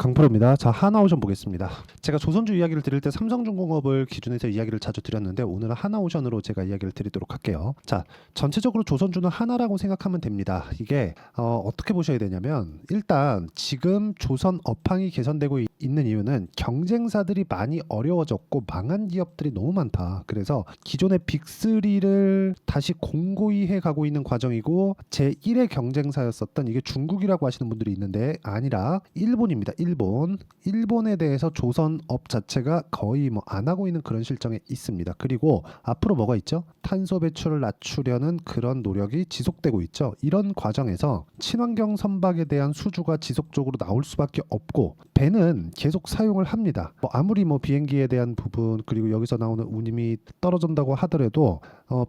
강프로입니다. 자, 하나오션 보겠습니다. 제가 조선주 이야기를 드릴 때 삼성중공업을 기준해서 이야기를 자주 드렸는데 오늘은 하나오션으로 제가 이야기를 드리도록 할게요. 자, 전체적으로 조선주는 하나라고 생각하면 됩니다. 이게 어떻게 보셔야 되냐면 일단 지금 조선 업황이 개선되고 있는 이유는 경쟁사들이 많이 어려워졌고 망한 기업들이 너무 많다. 그래서 기존의 빅3를 다시 공고히 해가고 있는 과정이고 제1의 경쟁사였었던 이게 중국이라고 하시는 분들이 있는데 아니라 일본입니다. 일본에 대해서 조선업 자체가 거의 뭐 안 하고 있는 그런 실정에 있습니다. 그리고 앞으로 뭐가 있죠? 탄소 배출을 낮추려는 그런 노력이 지속되고 있죠. 이런 과정에서 친환경 선박에 대한 수주가 지속적으로 나올 수밖에 없고 배는 계속 사용을 합니다. 아무리 비행기에 대한 부분 그리고 여기서 나오는 운임이 떨어진다고 하더라도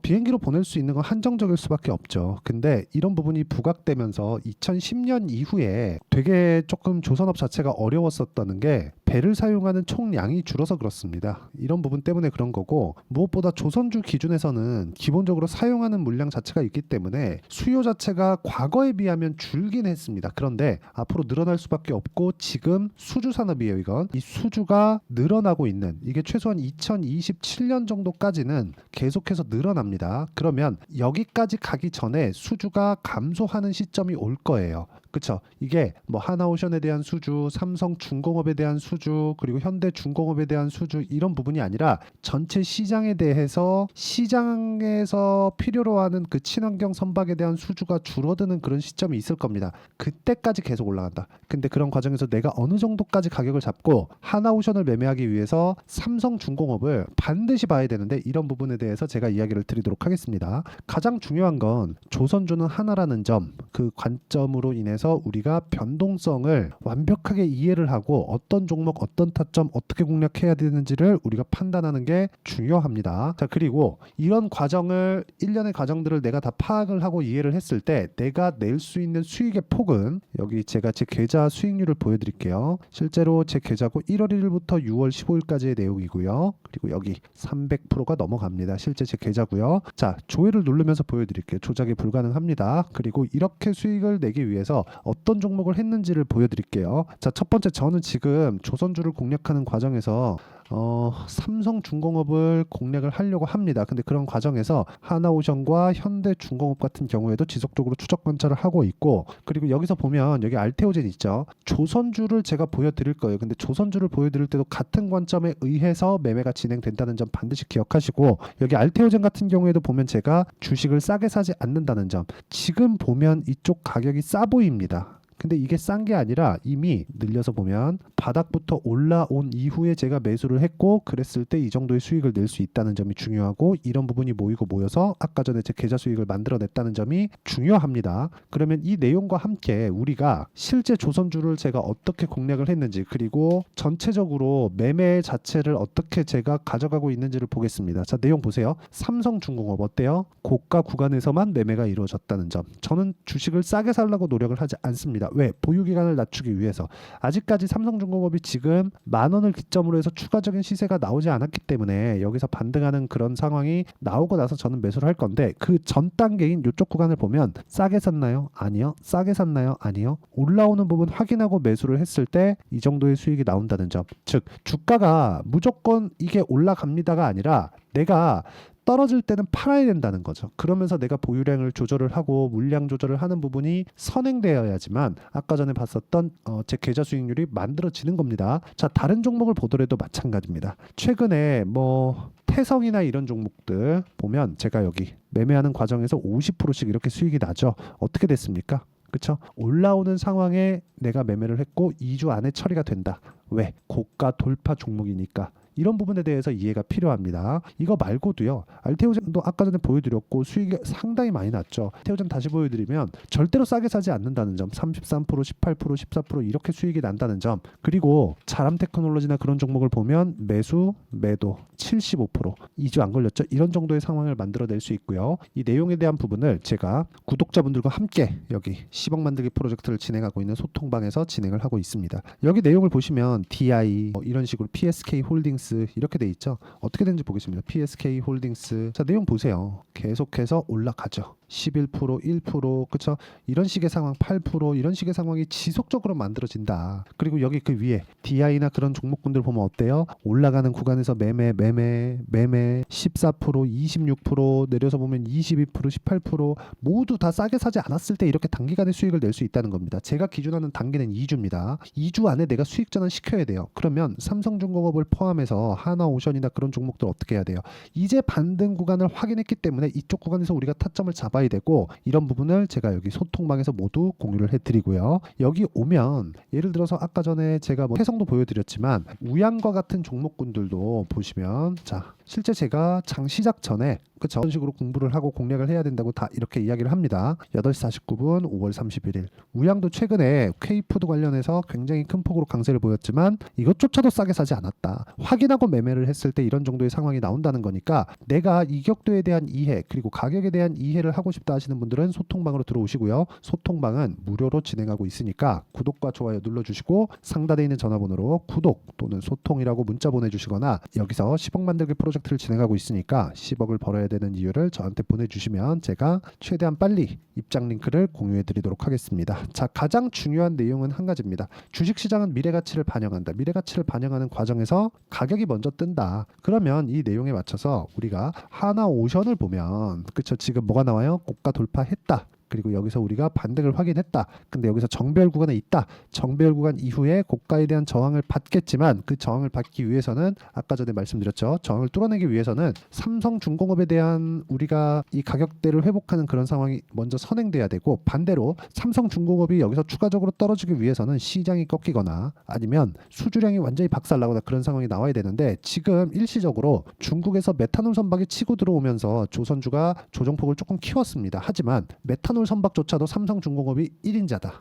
비행기로 보낼 수 있는 건 한정적일 수밖에 없죠. 근데 이런 부분이 부각되면서 2010년 이후에 되게 조금 조선업 자체가 어려웠었다는 게 배를 사용하는 총량이 줄어서 그렇습니다. 이런 부분 때문에 그런 거고 무엇보다 조선주 기준에서는 기본적으로 사용하는 물량 자체가 있기 때문에 수요 자체가 과거에 비하면 줄긴 했습니다. 그런데 앞으로 늘어날 수밖에 없고 지금 수주 산업이에요. 이건 이 수주가 늘어나고 있는 이게 최소한 2027년 정도까지는 계속해서 늘어납니다. 그러면 여기까지 가기 전에 수주가 감소하는 시점이 올 거예요. 그쵸? 이게 하나오션에 대한 수주, 삼성중공업에 대한 수주, 그리고 현대중공업에 대한 수주 이런 부분이 아니라 전체 시장에 대해서 시장에서 필요로 하는 그 친환경 선박에 대한 수주가 줄어드는 그런 시점이 있을 겁니다. 그때까지 계속 올라간다. 근데 그런 과정에서 내가 어느 정도까지 가격을 잡고 하나오션을 매매하기 위해서 삼성중공업을 반드시 봐야 되는데 이런 부분에 대해서 제가 이야기를 드리도록 하겠습니다. 가장 중요한 건 조선주는 하나라는 점, 그 관점으로 인해서 우리가 변동성을 완벽하게 이해를 하고 어떤 종목, 어떤 타점 어떻게 공략해야 되는지를 우리가 판단하는 게 중요합니다. 자, 그리고 이런 과정을 일련의 과정들을 내가 다 파악을 하고 이해를 했을 때 내가 낼 수 있는 수익의 폭은 여기 제가 제 계좌 수익률을 보여드릴게요. 실제로 제 계좌고 1월 1일부터 6월 15일까지의 내용이고요. 그리고 여기 300%가 넘어갑니다. 실제 제 계좌고요. 자, 조회를 누르면서 보여드릴게요. 조작이 불가능합니다. 그리고 이렇게 수익을 내기 위해서 어떤 종목을 했는지를 보여드릴게요. 자, 첫 번째 저는 지금 조선주를 공략하는 과정에서 삼성중공업을 공략을 하려고 합니다. 근데 그런 과정에서 하나오션과 현대중공업 같은 경우에도 지속적으로 추적 관찰을 하고 있고 그리고 여기서 보면 여기 알테오젠 있죠. 조선주를 제가 보여드릴 거예요. 근데 조선주를 보여드릴 때도 같은 관점에 의해서 매매가 진행된다는 점 반드시 기억하시고 여기 알테오젠 같은 경우에도 보면 제가 주식을 싸게 사지 않는다는 점 지금 보면 이쪽 가격이 싸 보입니다. 근데 이게 싼 게 아니라 이미 늘려서 보면 바닥부터 올라온 이후에 제가 매수를 했고 그랬을 때 이 정도의 수익을 낼 수 있다는 점이 중요하고 이런 부분이 모여서 아까 전에 제 계좌 수익을 만들어냈다는 점이 중요합니다. 그러면 이 내용과 함께 우리가 실제 조선주를 제가 어떻게 공략을 했는지 그리고 전체적으로 매매 자체를 어떻게 제가 가져가고 있는지를 보겠습니다. 자, 내용 보세요. 삼성중공업 어때요? 고가 구간에서만 매매가 이루어졌다는 점. 저는 주식을 싸게 살려고 노력을 하지 않습니다. 왜? 보유기간을 낮추기 위해서. 아직까지 삼성중공업이 지금 10,000원을 기점으로 해서 추가적인 시세가 나오지 않았기 때문에 여기서 반등하는 그런 상황이 나오고 나서 저는 매수를 할 건데 그 전 단계인 이쪽 구간을 보면 싸게 샀나요? 아니요. 싸게 샀나요? 아니요. 올라오는 부분 확인하고 매수를 했을 때 이 정도의 수익이 나온다는 점. 즉 주가가 무조건 이게 올라갑니다가 아니라 내가 떨어질 때는 팔아야 된다는 거죠. 그러면서 내가 보유량을 조절을 하고 물량 조절을 하는 부분이 선행되어야지만 아까 전에 봤었던 제 계좌 수익률이 만들어지는 겁니다. 자, 다른 종목을 보더라도 마찬가지입니다. 최근에 태성이나 이런 종목들 보면 제가 여기 매매하는 과정에서 50%씩 이렇게 수익이 나죠. 어떻게 됐습니까? 그쵸? 올라오는 상황에 내가 매매를 했고 2주 안에 처리가 된다. 왜? 고가 돌파 종목이니까. 이런 부분에 대해서 이해가 필요합니다. 이거 말고도요. 알테오젠도 아까 전에 보여드렸고 수익이 상당히 많이 났죠. 알테오젠 다시 보여드리면 절대로 싸게 사지 않는다는 점. 33%, 18%, 14% 이렇게 수익이 난다는 점. 그리고 자람테크놀로지나 그런 종목을 보면 매수, 매도 75% 2주 안 걸렸죠. 이런 정도의 상황을 만들어낼 수 있고요. 이 내용에 대한 부분을 제가 구독자분들과 함께 여기 10억 만들기 프로젝트를 진행하고 있는 소통방에서 진행을 하고 있습니다. 여기 내용을 보시면 DI 이런 식으로 PSK 홀딩스 이렇게 돼 있죠. 어떻게 되는지 보겠습니다. PSK 홀딩스. 자, 내용 보세요. 계속해서 올라가죠. 11%, 1%, 그쵸? 이런 식의 상황, 8% 이런 식의 상황이 지속적으로 만들어진다. 그리고 여기 그 위에 DI나 그런 종목군들 보면 어때요? 올라가는 구간에서 매매 14%, 26% 내려서 보면 22%, 18% 모두 다 싸게 사지 않았을 때 이렇게 단기간에 수익을 낼 수 있다는 겁니다. 제가 기준하는 단기는 2주입니다. 2주 안에 내가 수익 전환 시켜야 돼요. 그러면 삼성중공업을 포함해서 하나오션이나 그런 종목들 어떻게 해야 돼요? 이제 반등 구간을 확인했기 때문에 이쪽 구간에서 우리가 타점을 잡아야 되고, 이런 부분을 제가 여기 소통방에서 모두 공유를 해드리고요. 여기 오면 예를 들어서 아까 전에 제가 뭐 해성도 보여드렸지만 우양과 같은 종목군들도 보시면, 자 실제 제가 장 시작 전에 그쵸? 이런 식으로 공부를 하고 공략을 해야 된다고 다 이렇게 이야기를 합니다. 8시 49분 5월 31일 우양도 최근에 K푸드 관련해서 굉장히 큰 폭으로 강세를 보였지만 이것조차도 싸게 사지 않았다. 확인하고 매매를 했을 때 이런 정도의 상황이 나온다는 거니까, 내가 이격도에 대한 이해 그리고 가격에 대한 이해를 하고 싶다 하시는 분들은 소통방으로 들어오시고요. 소통방은 무료로 진행하고 있으니까 구독과 좋아요 눌러주시고 상단에 있는 전화번호로 구독 또는 소통이라고 문자 보내주시거나, 여기서 10억 만들기 프로젝트를 진행하고 있으니까 10억을 벌어야 되는 이유를 저한테 보내주시면 제가 최대한 빨리 입장 링크를 공유해 드리도록 하겠습니다. 자, 가장 중요한 내용은 한 가지입니다. 주식시장은 미래가치를 반영한다. 미래가치를 반영하는 과정에서 가격이 먼저 뜬다. 그러면 이 내용에 맞춰서 우리가 하나오션을 보면 그쵸, 지금 뭐가 나와요? 고가 돌파했다. 그리고 여기서 우리가 반등을 확인했다. 근데 여기서 정배열 구간에 있다. 정배열 구간 이후에 고가에 대한 저항을 받겠지만, 그 저항을 받기 위해서는 아까 전에 말씀드렸죠. 저항을 뚫어내기 위해서는 삼성중공업에 대한 우리가 이 가격대를 회복하는 그런 상황이 먼저 선행돼야 되고, 반대로 삼성중공업이 여기서 추가적으로 떨어지기 위해서는 시장이 꺾이거나 아니면 수주량이 완전히 박살나거나 그런 상황이 나와야 되는데, 지금 일시적으로 중국에서 메탄올 선박이 치고 들어오면서 조선주가 조정폭을 조금 키웠습니다. 하지만 메탄올 선박조차도 삼성중공업이 1인자다.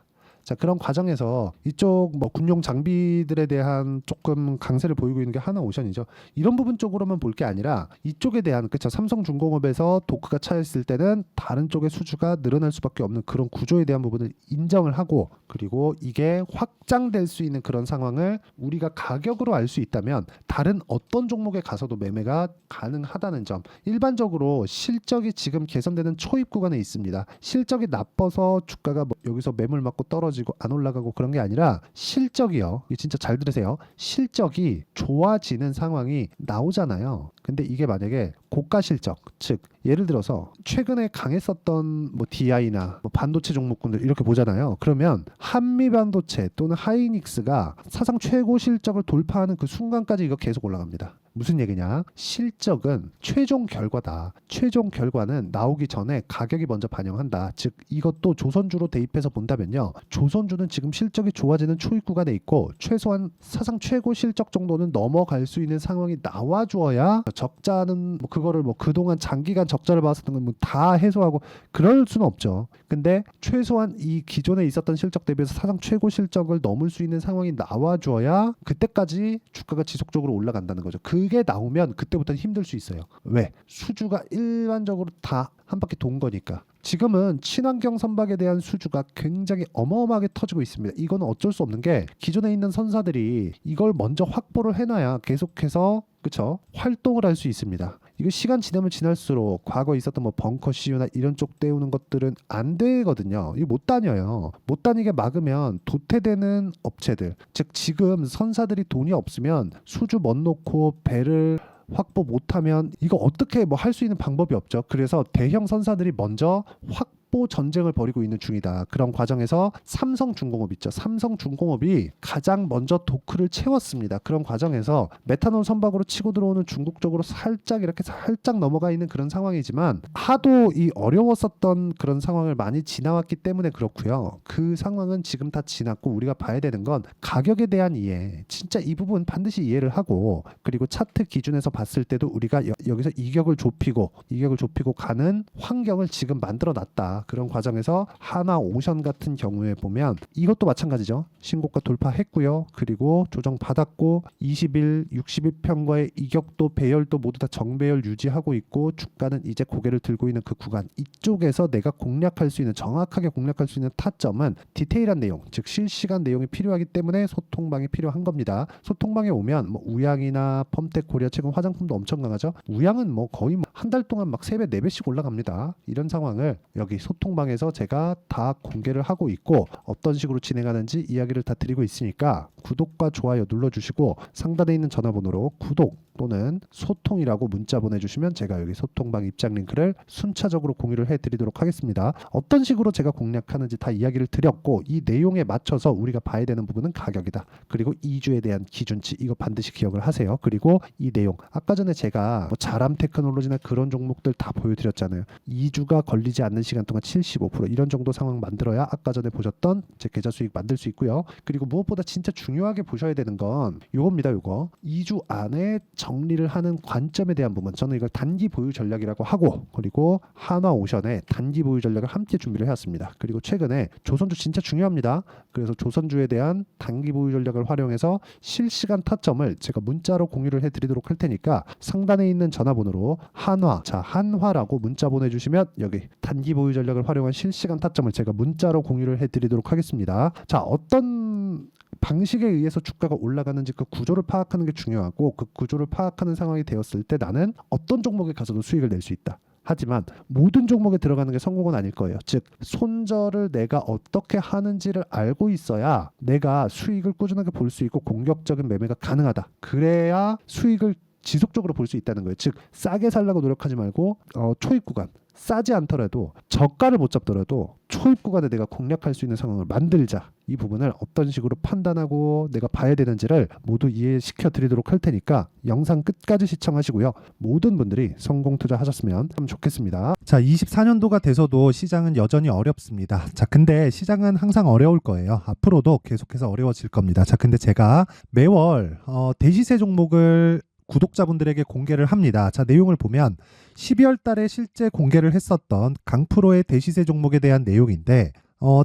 자, 그런 과정에서 이쪽 뭐 군용 장비들에 대한 조금 강세를 보이고 있는 게 하나오션이죠. 이런 부분 쪽으로만 볼 게 아니라 이쪽에 대한 그쵸, 삼성중공업에서 도크가 차있을 때는 다른 쪽의 수주가 늘어날 수밖에 없는 그런 구조에 대한 부분을 인정을 하고, 그리고 이게 확장될 수 있는 그런 상황을 우리가 가격으로 알 수 있다면 다른 어떤 종목에 가서도 매매가 가능하다는 점. 일반적으로 실적이 지금 개선되는 초입 구간에 있습니다. 실적이 나빠서 주가가 뭐 여기서 매물 맞고 떨어지고 안 올라가고 그런 게 아니라, 실적이요, 이게 진짜 잘 들으세요, 실적이 좋아지는 상황이 나오잖아요. 근데 이게 만약에 고가 실적, 즉 예를 들어서 최근에 강했었던 뭐 DI나 뭐 반도체 종목군들 이렇게 보잖아요. 그러면 한미반도체 또는 하이닉스가 사상 최고 실적을 돌파하는 그 순간까지 이거 계속 올라갑니다. 무슨 얘기냐? 실적은 최종 결과다. 최종 결과는 나오기 전에 가격이 먼저 반영한다. 즉 이것도 조선주로 대입해서 본다면요, 조선주는 지금 실적이 좋아지는 초입 구간에 있고 최소한 사상 최고 실적 정도는 넘어갈 수 있는 상황이 나와주어야, 적자는 뭐 그거를 뭐 그동안 장기간 적자를 봤었던 건 뭐 다 해소하고 그럴 수는 없죠. 근데 최소한 이 기존에 있었던 실적 대비해서 사상 최고 실적을 넘을 수 있는 상황이 나와줘야 그때까지 주가가 지속적으로 올라간다는 거죠. 그게 나오면 그때부터는 힘들 수 있어요. 왜? 수주가 일반적으로 다 한 바퀴 돈 거니까. 지금은 친환경 선박에 대한 수주가 굉장히 어마어마하게 터지고 있습니다. 이거는 어쩔 수 없는 게, 기존에 있는 선사들이 이걸 먼저 확보를 해놔야 계속해서 그쵸, 활동을 할 수 있습니다. 이거 시간 지나면 지날수록 과거에 있었던 뭐 벙커 CU나 이런 쪽 때우는 것들은 안 되거든요. 이거 못 다녀요. 못 다니게 막으면 도태되는 업체들, 즉 지금 선사들이 돈이 없으면 수주 못 놓고 배를 확보 못하면 이거 어떻게 뭐 할 수 있는 방법이 없죠. 그래서 대형 선사들이 먼저 확보 전쟁을 벌이고 있는 중이다. 그런 과정에서 삼성중공업 있죠. 삼성중공업이 가장 먼저 도크를 채웠습니다. 그런 과정에서 메탄올 선박으로 치고 들어오는 중국 쪽으로 살짝 이렇게 살짝 넘어가 있는 그런 상황이지만, 하도 이 어려웠었던 그런 상황을 많이 지나왔기 때문에 그렇고요. 그 상황은 지금 다 지났고, 우리가 봐야 되는 건 가격에 대한 이해. 진짜 이 부분 반드시 이해를 하고, 그리고 차트 기준에서 봤을 때도 우리가 여기서 이격을 좁히고 가는 환경을 지금 만들어 놨다. 합니다. 그런 과정에서 하나오션 같은 경우에 보면 이것도 마찬가지죠. 신고가 돌파했고요. 그리고 조정 받았고 20일, 60일평과의 이격도 배열도 모두 다 정배열 유지하고 있고 주가는 이제 고개를 들고 있는 그 구간, 이쪽에서 내가 공략할 수 있는, 정확하게 공략할 수 있는 타점은 디테일한 내용, 즉 실시간 내용이 필요하기 때문에 소통방이 필요한 겁니다. 소통방에 오면 뭐 우양이나 펌텍 코리아, 최근 화장품도 엄청 강하죠. 우양은 뭐 거의 한 달 동안 막 3배, 4배씩 올라갑니다. 이런 상황을 여기 소통방에서 제가 다 공개를 하고 있고 어떤 식으로 진행하는지 이야기를 다 드리고 있으니까 구독과 좋아요 눌러주시고 상단에 있는 전화번호로 구독 또는 소통이라고 문자 보내주시면 제가 여기 소통방 입장 링크를 순차적으로 공유를 해드리도록 하겠습니다. 어떤 식으로 제가 공략하는지 다 이야기를 드렸고 이 내용에 맞춰서 우리가 봐야 되는 부분은 가격이다. 그리고 2주에 대한 기준치, 이거 반드시 기억을 하세요. 그리고 이 내용, 아까 전에 제가 뭐 자람 테크놀로지나 그런 종목들 다 보여드렸잖아요. 2주가 걸리지 않는 시간 동안 75% 이런 정도 상황 만들어야 아까 전에 보셨던 제 계좌 수익 만들 수 있고요. 그리고 무엇보다 진짜 중요하게 보셔야 되는 건 요겁니다. 요거 2주 안에 정리를 하는 관점에 대한 부분, 저는 이걸 단기 보유 전략이라고 하고, 그리고 하나오션의 단기 보유 전략을 함께 준비를 해왔습니다. 그리고 최근에 조선주 진짜 중요합니다. 그래서 조선주에 대한 단기 보유 전략을 활용해서 실시간 타점을 제가 문자로 공유를 해드리도록 할 테니까 상단에 있는 전화번호로 한화라고 문자 보내주시면 여기 단기 보유 전략을 활용한 실시간 타점을 제가 문자로 공유를 해드리도록 하겠습니다. 자, 어떤 방식에 의해서 주가가 올라가는지 그 구조를 파악하는 게 중요하고, 그 구조를 파악하는 상황이 되었을 때 나는 어떤 종목에 가서도 수익을 낼 수 있다. 하지만 모든 종목에 들어가는 게 성공은 아닐 거예요. 즉 손절을 내가 어떻게 하는지를 알고 있어야 내가 수익을 꾸준하게 볼 수 있고 공격적인 매매가 가능하다. 그래야 수익을 지속적으로 볼 수 있다는 거예요. 즉 싸게 살려고 노력하지 말고 초입 구간, 싸지 않더라도 저가를 못 잡더라도 초입 구간에 내가 공략할 수 있는 상황을 만들자. 이 부분을 어떤 식으로 판단하고 내가 봐야 되는지를 모두 이해시켜 드리도록 할 테니까 영상 끝까지 시청하시고요. 모든 분들이 성공 투자하셨으면 참 좋겠습니다. 자, 24년도가 돼서도 시장은 여전히 어렵습니다. 자, 근데 시장은 항상 어려울 거예요. 앞으로도 계속해서 어려워질 겁니다. 자, 근데 제가 매월 대시세 종목을 구독자분들에게 공개를 합니다. 자, 내용을 보면 12월 달에 실제 공개를 했었던 강프로의 대시세 종목에 대한 내용인데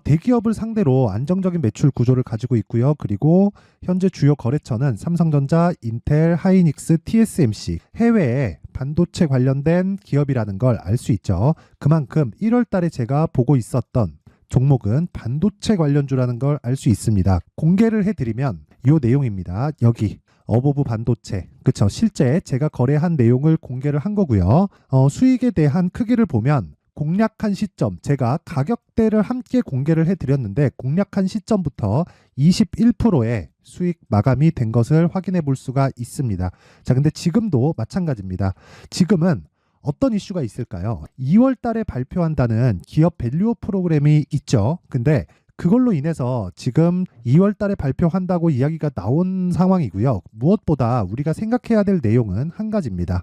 대기업을 상대로 안정적인 매출 구조를 가지고 있고요. 그리고 현재 주요 거래처는 삼성전자, 인텔, 하이닉스, TSMC, 해외에 반도체 관련된 기업이라는 걸 알 수 있죠. 그만큼 1월 달에 제가 보고 있었던 종목은 반도체 관련주라는 걸 알 수 있습니다. 공개를 해드리면 이 내용입니다. 여기 어보브 반도체, 그쵸? 실제 제가 거래한 내용을 공개를 한 거고요. 수익에 대한 크기를 보면 공략한 시점, 제가 가격대를 함께 공개를 해드렸는데 공략한 시점부터 21%의 수익 마감이 된 것을 확인해 볼 수가 있습니다. 자, 근데 지금도 마찬가지입니다. 지금은 어떤 이슈가 있을까요? 2월 달에 발표한다는 기업 밸류업 프로그램이 있죠. 근데 그걸로 인해서 지금 2월 달에 발표한다고 이야기가 나온 상황이고요. 무엇보다 우리가 생각해야 될 내용은 한 가지입니다.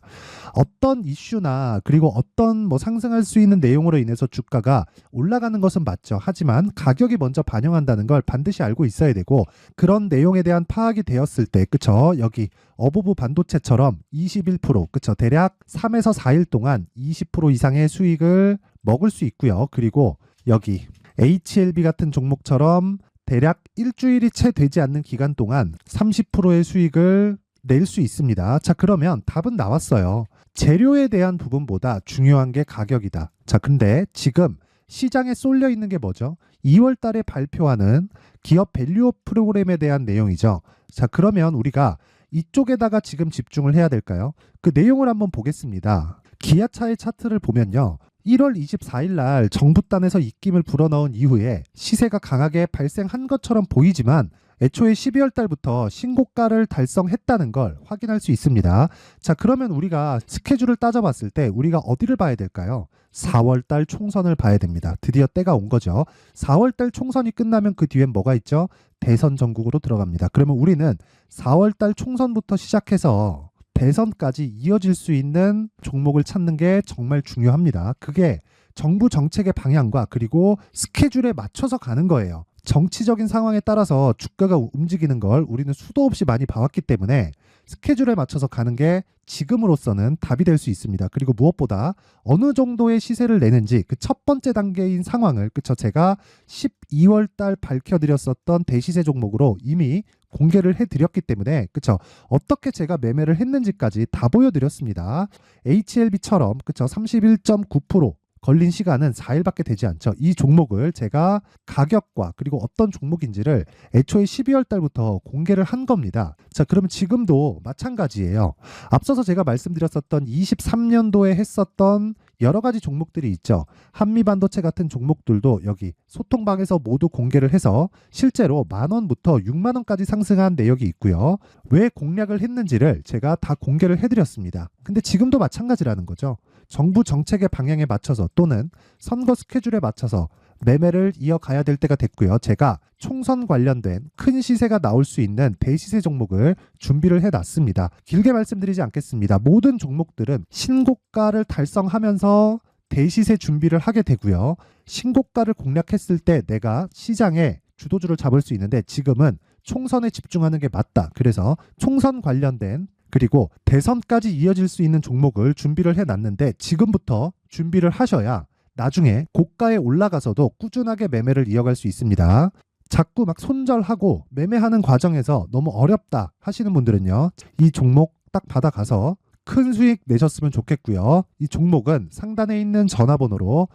어떤 이슈나 그리고 어떤 상승할 수 있는 내용으로 인해서 주가가 올라가는 것은 맞죠. 하지만 가격이 먼저 반영한다는 걸 반드시 알고 있어야 되고, 그런 내용에 대한 파악이 되었을 때, 그쵸? 여기 어보브 반도체처럼 21%, 그쵸? 대략 3에서 4일 동안 20% 이상의 수익을 먹을 수 있고요. 그리고 여기 HLB 같은 종목처럼 대략 일주일이 채 되지 않는 기간 동안 30%의 수익을 낼 수 있습니다. 자, 그러면 답은 나왔어요. 재료에 대한 부분보다 중요한 게 가격이다. 자, 근데 지금 시장에 쏠려 있는 게 뭐죠? 2월 달에 발표하는 기업 밸류업 프로그램에 대한 내용이죠. 자, 그러면 우리가 이쪽에다가 지금 집중을 해야 될까요? 그 내용을 한번 보겠습니다. 기아차의 차트를 보면요. 1월 24일 날 정부단에서 입김을 불어넣은 이후에 시세가 강하게 발생한 것처럼 보이지만 애초에 12월 달부터 신고가를 달성했다는 걸 확인할 수 있습니다. 자, 그러면 우리가 스케줄을 따져봤을 때 우리가 어디를 봐야 될까요? 4월 달 총선을 봐야 됩니다. 드디어 때가 온 거죠. 4월 달 총선이 끝나면 그 뒤엔 뭐가 있죠? 대선 전국으로 들어갑니다. 그러면 우리는 4월 달 총선부터 시작해서 대선까지 이어질 수 있는 종목을 찾는 게 정말 중요합니다. 그게 정부 정책의 방향과 그리고 스케줄에 맞춰서 가는 거예요. 정치적인 상황에 따라서 주가가 움직이는 걸 우리는 수도 없이 많이 봐왔기 때문에 스케줄에 맞춰서 가는 게 지금으로서는 답이 될 수 있습니다. 그리고 무엇보다 어느 정도의 시세를 내는지 그 첫 번째 단계인 상황을 그쵸 제가 12월 달 밝혀드렸었던 대시세 종목으로 이미 공개를 해드렸기 때문에 그쵸 어떻게 제가 매매를 했는지까지 다 보여드렸습니다. HLB처럼 그쵸 31.9% 걸린 시간은 4일밖에 되지 않죠. 이 종목을 제가 가격과 그리고 어떤 종목인지를 애초에 12월 달부터 공개를 한 겁니다. 자, 그러면 지금도 마찬가지예요. 앞서서 제가 말씀드렸었던 23년도에 했었던 여러 가지 종목들이 있죠. 한미반도체 같은 종목들도 여기 소통방에서 모두 공개를 해서 실제로 10,000원부터 60,000원까지 상승한 내역이 있고요. 왜 공략을 했는지를 제가 다 공개를 해드렸습니다. 근데 지금도 마찬가지라는 거죠. 정부 정책의 방향에 맞춰서 또는 선거 스케줄에 맞춰서 매매를 이어가야 될 때가 됐고요. 제가 총선 관련된 큰 시세가 나올 수 있는 대시세 종목을 준비를 해놨습니다. 길게 말씀드리지 않겠습니다. 모든 종목들은 신고가를 달성하면서 대시세 준비를 하게 되고요. 신고가를 공략했을 때 내가 시장에 주도주를 잡을 수 있는데 지금은 총선에 집중하는 게 맞다. 그래서 총선 관련된 그리고 대선까지 이어질 수 있는 종목을 준비를 해놨는데 지금부터 준비를 하셔야 나중에 고가에 올라가서도 꾸준하게 매매를 이어갈 수 있습니다. 자꾸 막 손절하고 매매하는 과정에서 너무 어렵다 하시는 분들은요. 이 종목 딱 받아가서 큰 수익 내셨으면 좋겠고요. 이 종목은 상단에 있는 전화번호로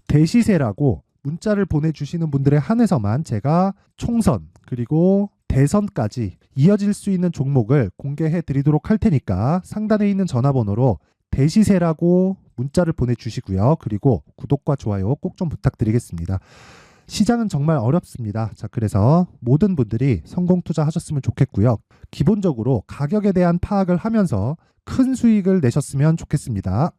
대시세라고 문자를 보내주시는 분들에 한해서만 제가 총선 그리고 대선까지 이어질 수 있는 종목을 공개해 드리도록 할 테니까 상단에 있는 전화번호로 대시세라고 문자를 보내주시고요. 그리고 구독과 좋아요 꼭 좀 부탁드리겠습니다. 시장은 정말 어렵습니다. 자, 그래서 모든 분들이 성공 투자하셨으면 좋겠고요. 기본적으로 가격에 대한 파악을 하면서 큰 수익을 내셨으면 좋겠습니다.